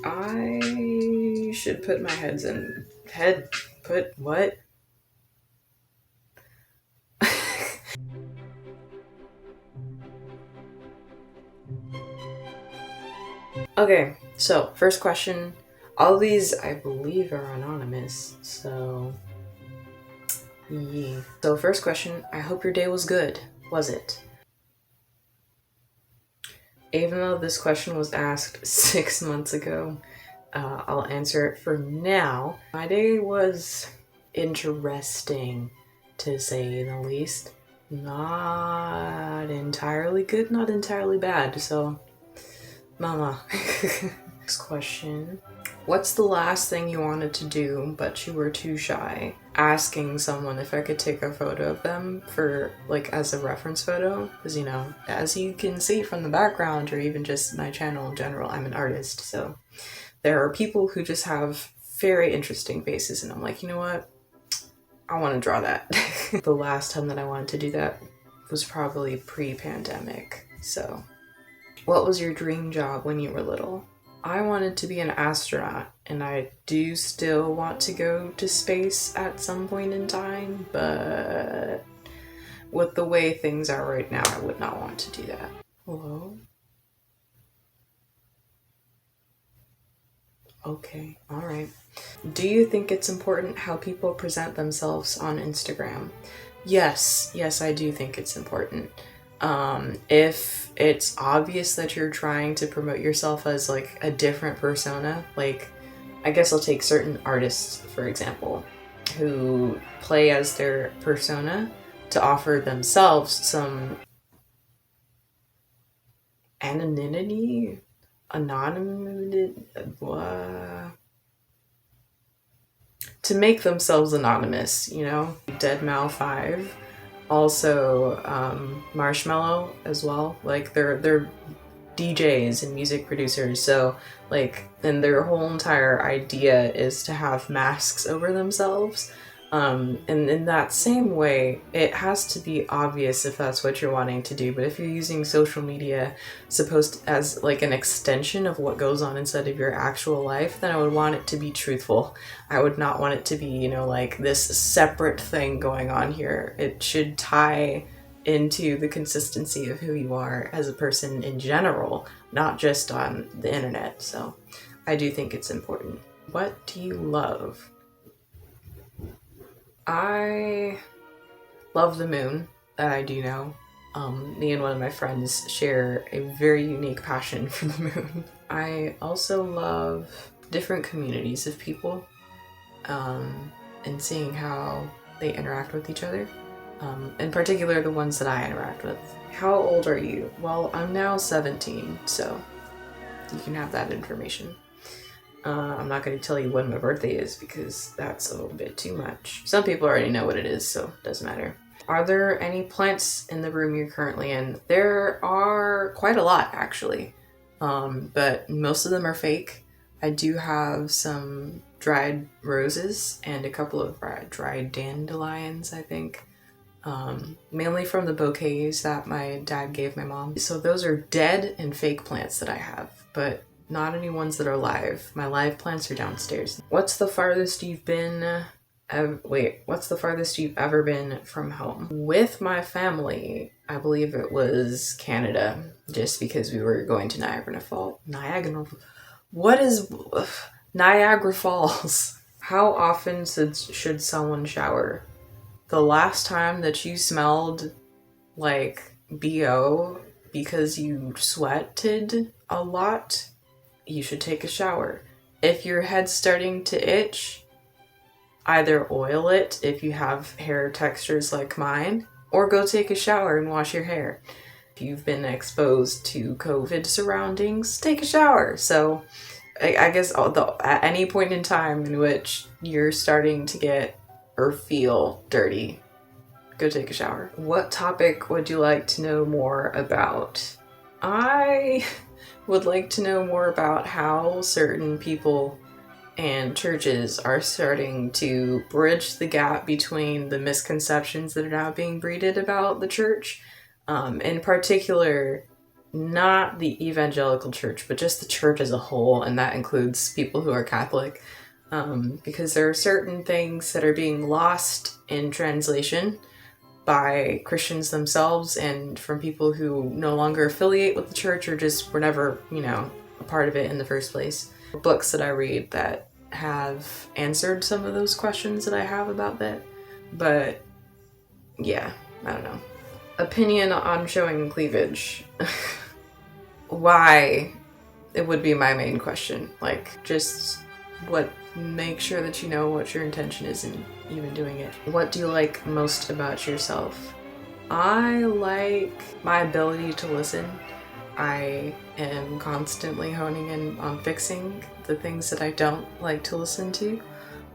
I should put my what? Okay, so first question. All these, I believe, are anonymous, so yeah. So first question, I hope your day was good. Was it? Even though this question was asked 6 months ago, I'll answer it for now. My day was interesting, to say the least. Not entirely good, not entirely bad, so mama. Next question. What's the last thing you wanted to do but you were too shy? Asking someone if I could take a photo of them for, like, as a reference photo. Because, you know, as you can see from the background or even just my channel in general, I'm an artist. So there are people who just have very interesting faces, and I'm like, you know what? I want to draw that. The last time that I wanted to do that was probably pre-pandemic. So, what was your dream job when you were little? I wanted to be an astronaut, and I do still want to go to space at some point in time, but with the way things are right now, I would not want to do that. Hello? Okay, alright. Do you think it's important how people present themselves on Instagram? Yes, I do think it's important. If it's obvious that you're trying to promote yourself as like a different persona, like I guess I'll take certain artists, for example, who play as their persona to offer themselves some anonymity, anonymity, to make themselves anonymous, you know? Deadmau 5, also Marshmello as well. Like they're DJs and music producers, so like, and their whole entire idea is to have masks over themselves. And in that same way, it has to be obvious if that's what you're wanting to do. But if you're using social media supposed as like an extension of what goes on inside of your actual life, then I would want it to be truthful. I would not want it to be, you know, like this separate thing going on here. It should tie into the consistency of who you are as a person in general, not just on the internet. So I do think it's important. What do you love? I love the moon, that I do know. Me and one of my friends share a very unique passion for the moon. I also love different communities of people, and seeing how they interact with each other. In particular, the ones that I interact with. How old are you? Well, I'm now 17, so you can have that information. I'm not going to tell you when my birthday is because that's a little bit too much. Some people already know what it is, so it doesn't matter. Are there any plants in the room you're currently in? There are quite a lot, actually, but most of them are fake. I do have some dried roses and a couple of dried dandelions, I think. Mainly from the bouquets that my dad gave my mom. So those are dead and fake plants that I have, but not any ones that are live. My live plants are downstairs. What's the farthest you've been? What's the farthest you've ever been from home? With my family, I believe it was Canada, just because we were going to Niagara Falls. What is Niagara Falls? How often should someone shower? The last time that you smelled like BO because you sweated a lot, you should take a shower. If your head's starting to itch, either oil it if you have hair textures like mine, or go take a shower and wash your hair. If you've been exposed to COVID surroundings, take a shower. So I guess at any point in time in which you're starting to get or feel dirty, go take a shower. What topic would you like to know more about? I would like to know more about how certain people and churches are starting to bridge the gap between the misconceptions that are now being breeded about the church. In particular, not the evangelical church, but just the church as a whole, and that includes people who are Catholic, because there are certain things that are being lost in translation by Christians themselves and from people who no longer affiliate with the church or just were never, a part of it in the first place. Books that I read that have answered some of those questions that I have about that. But yeah, I don't know. Opinion on showing cleavage. Why? It would be my main question. Like, just make sure that you know what your intention is in even doing it. What do you like most about yourself? I like my ability to listen. I am constantly honing in on fixing the things that I don't like to listen to.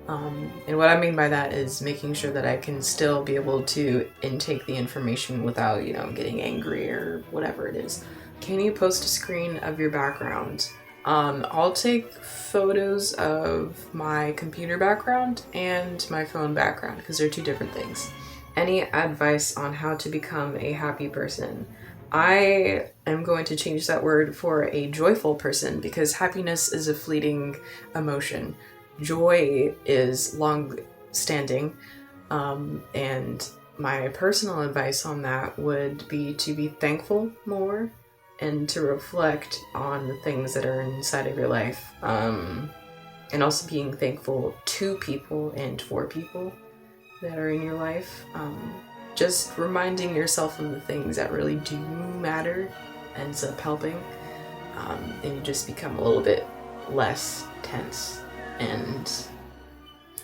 And what I mean by that is making sure that I can still be able to intake the information without, getting angry or whatever it is. Can you post a screen of your background? I'll take photos of my computer background and my phone background because they're two different things. Any advice on how to become a happy person? I am going to change that word for a joyful person because happiness is a fleeting emotion. Joy is long-standing, and my personal advice on that would be to be thankful more and to reflect on the things that are inside of your life, and also being thankful to people and for people that are in your life. Just reminding yourself of the things that really do matter ends up helping, and you just become a little bit less tense. And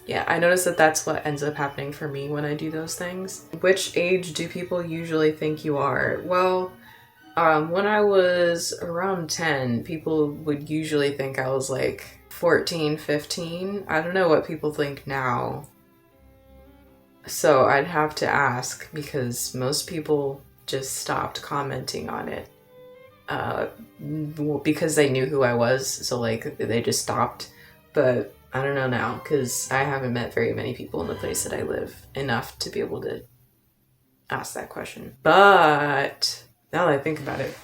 yeah, I notice that that's what ends up happening for me when I do those things. Which age do people usually think you are? Well, when I was around 10, people would usually think I was like 14, 15. I don't know what people think now. So I'd have to ask because most people just stopped commenting on it because they knew who I was. So like they just stopped. But I don't know now because I haven't met very many people in the place that I live enough to be able to ask that question. But now that I think about it,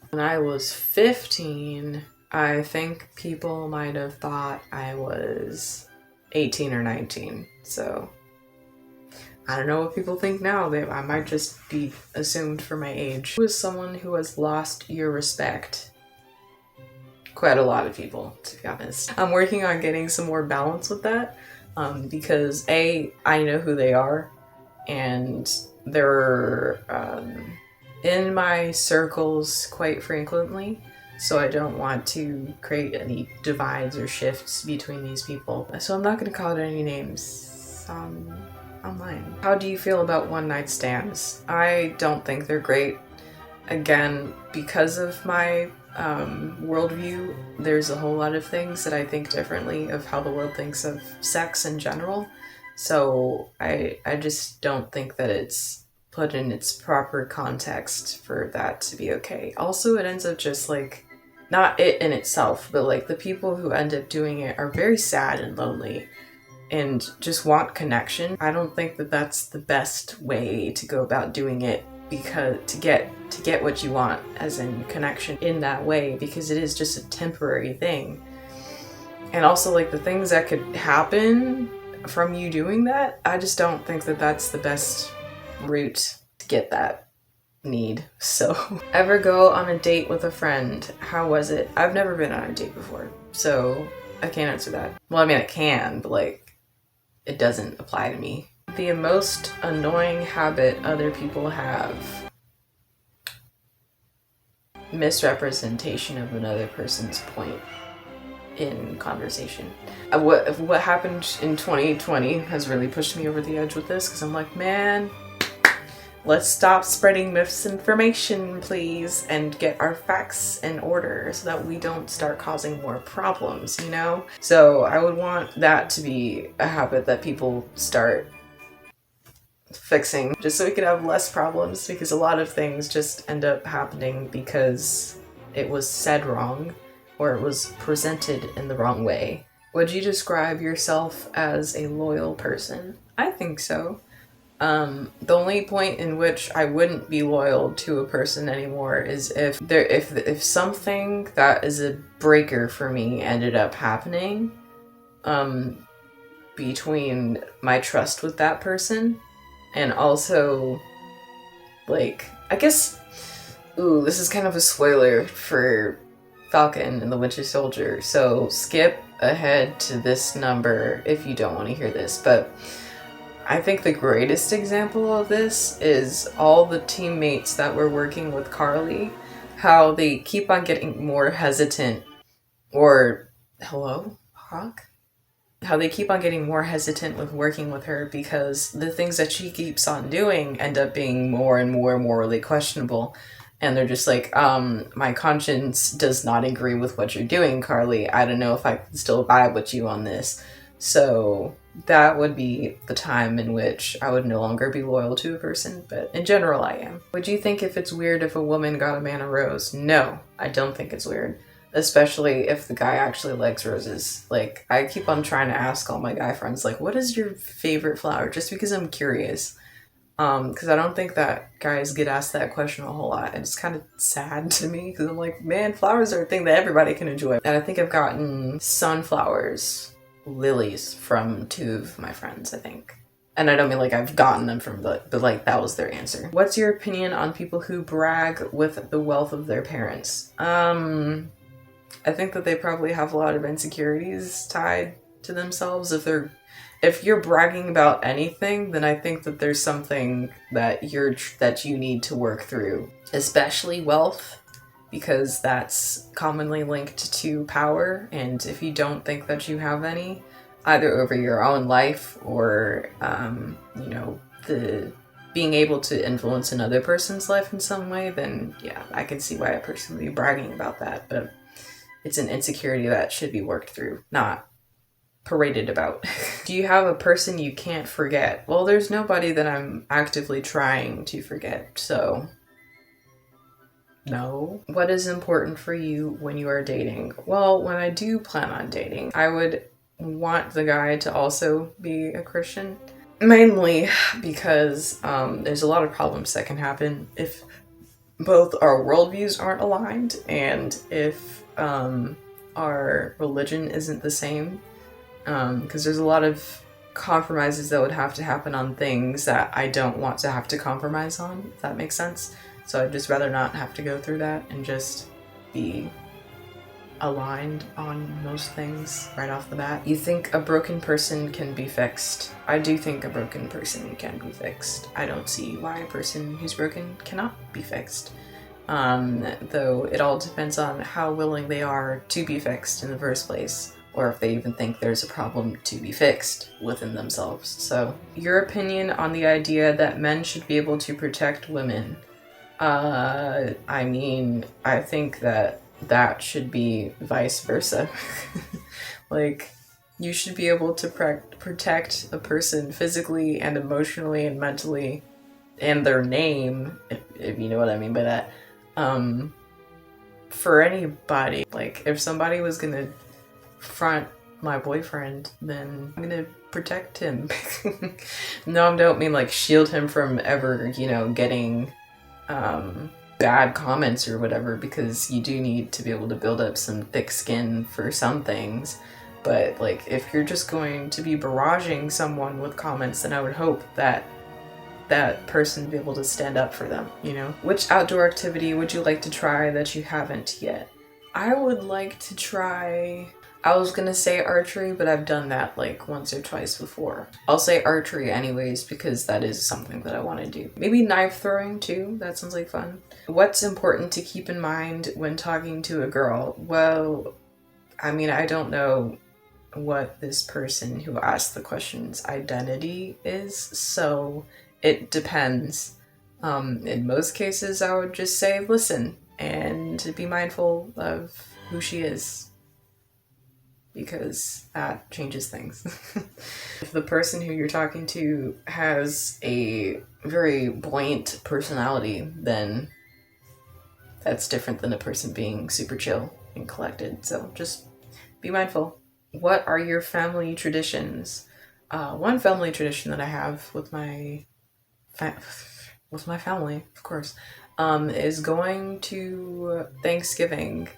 when I was 15, I think people might have thought I was 18 or 19. So I don't know what people think now. I might just be assumed for my age. Who is someone who has lost your respect? Quite a lot of people, to be honest. I'm working on getting some more balance with that because I know who they are and they're in my circles quite frequently, so I don't want to create any divides or shifts between these people. So I'm not going to call it any names online. How do you feel about one-night stands? I don't think they're great. Again, because of my worldview, there's a whole lot of things that I think differently of how the world thinks of sex in general. So I just don't think that it's put in its proper context for that to be okay. Also, it ends up just like, not it in itself, but like the people who end up doing it are very sad and lonely and just want connection. I don't think that that's the best way to go about doing it, because to get what you want, as in connection in that way, because it is just a temporary thing. And also like the things that could happen from you doing that, I just don't think that that's the best route to get that need. So ever go on a date with a friend? How was it? I've never been on a date before, so I can't answer that. Well, I mean I can, but like it doesn't apply to me. The most annoying habit other people have. Misrepresentation of another person's point in conversation. What happened in 2020 has really pushed me over the edge with this, because I'm like, man, let's stop spreading misinformation, please, and get our facts in order so that we don't start causing more problems, So I would want that to be a habit that people start fixing, just so we could have less problems, because a lot of things just end up happening because it was said wrong or it was presented in the wrong way. Would you describe yourself as a loyal person? I think so. The only point in which I wouldn't be loyal to a person anymore is if something that is a breaker for me ended up happening between my trust with that person, and also, like, I guess, ooh, this is kind of a spoiler for Falcon and the Winter Soldier, so skip ahead to this number if you don't want to hear this. But I think the greatest example of this is all the teammates that were working with Carly, how they keep on getting more hesitant, or hello, Hawk? How they keep on getting more hesitant with working with her because the things that she keeps on doing end up being more and more morally questionable. And they're just like, my conscience does not agree with what you're doing, Carly. I don't know if I can still vibe with you on this. So that would be the time in which I would no longer be loyal to a person, but in general I am. Would you think if it's weird if a woman got a man a rose? No, I don't think it's weird. Especially if the guy actually likes roses. Like, I keep on trying to ask all my guy friends, like, what is your favorite flower? Just because I'm curious. Because I don't think that guys get asked that question a whole lot. And it's kind of sad to me because I'm like, man, flowers are a thing that everybody can enjoy. And I think I've gotten sunflowers, lilies from 2 of my friends, I think. And I don't mean like I've gotten them from, but like that was their answer. What's your opinion on people who brag with the wealth of their parents? I think that they probably have a lot of insecurities tied to themselves. If you're bragging about anything, then I think that there's something that you need to work through, especially wealth, because that's commonly linked to power. And if you don't think that you have any, either over your own life or the being able to influence another person's life in some way, then yeah, I can see why a person would be bragging about that. But it's an insecurity that should be worked through, not paraded about. Do you have a person you can't forget? Well, there's nobody that I'm actively trying to forget, so no. What is important for you when you are dating? Well, when I do plan on dating, I would want the guy to also be a Christian. Mainly because there's a lot of problems that can happen if both our worldviews aren't aligned and if our religion isn't the same, because there's a lot of compromises that would have to happen on things that I don't want to have to compromise on, if that makes sense. So I'd just rather not have to go through that and just be aligned on most things right off the bat. You think a broken person can be fixed? I do think a broken person can be fixed. I don't see why a person who's broken cannot be fixed. Though it all depends on how willing they are to be fixed in the first place, or if they even think there's a problem to be fixed within themselves. So, your opinion on the idea that men should be able to protect women? I mean, I think that should be vice versa. Like, you should be able to protect a person physically and emotionally and mentally, and their name, if you know what I mean by that. For anybody. Like, if somebody was gonna front my boyfriend, then I'm gonna protect him. No, I don't mean like shield him from ever, getting bad comments or whatever, because you do need to be able to build up some thick skin for some things. But like, if you're just going to be barraging someone with comments, then I would hope that that person be able to stand up for them, Which outdoor activity would you like to try that you haven't yet? I would like to try... I was gonna say archery, but I've done that like once or twice before. I'll say archery anyways, because that is something that I want to do. Maybe knife throwing too, that sounds like fun. What's important to keep in mind when talking to a girl? Well, I mean, I don't know what this person who asked the question's identity is, so it depends. In most cases, I would just say listen and be mindful of who she is, because that changes things. If the person who you're talking to has a very buoyant personality, then that's different than a person being super chill and collected. So just be mindful. What are your family traditions? One family tradition that I have with my with my family, of course, is going to Thanksgiving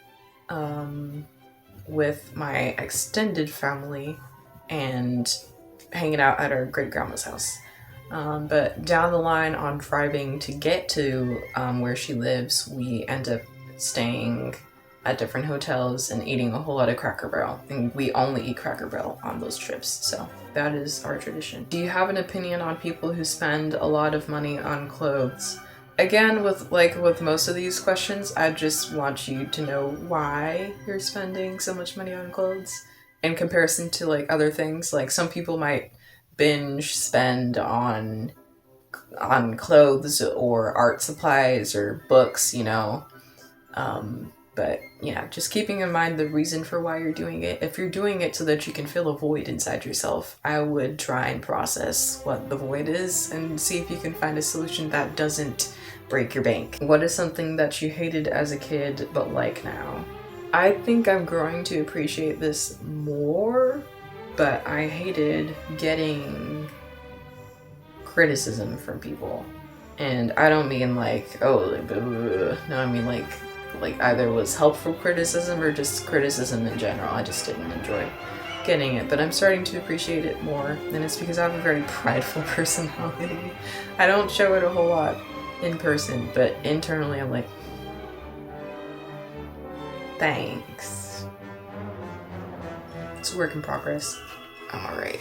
with my extended family and hanging out at our great grandma's house. But down the line on driving to get to where she lives, we end up staying at different hotels and eating a whole lot of Cracker Barrel. And we only eat Cracker Barrel on those trips, so that is our tradition. Do you have an opinion on people who spend a lot of money on clothes? Again, with most of these questions, I just want you to know why you're spending so much money on clothes in comparison to like other things. Like some people might binge spend on clothes or art supplies or books, you know. But yeah, just keeping in mind the reason for why you're doing it. If you're doing it so that you can fill a void inside yourself, I would try and process what the void is and see if you can find a solution that doesn't break your bank. What is something that you hated as a kid but like now? I think I'm growing to appreciate this more, but I hated getting criticism from people. And I don't mean like, oh, like, no, I mean like either was helpful criticism or just criticism in general. I just didn't enjoy getting it, but I'm starting to appreciate it more, and it's because I have a very prideful personality. I don't show it a whole lot in person, but internally I'm like, thanks. It's a work in progress. All right.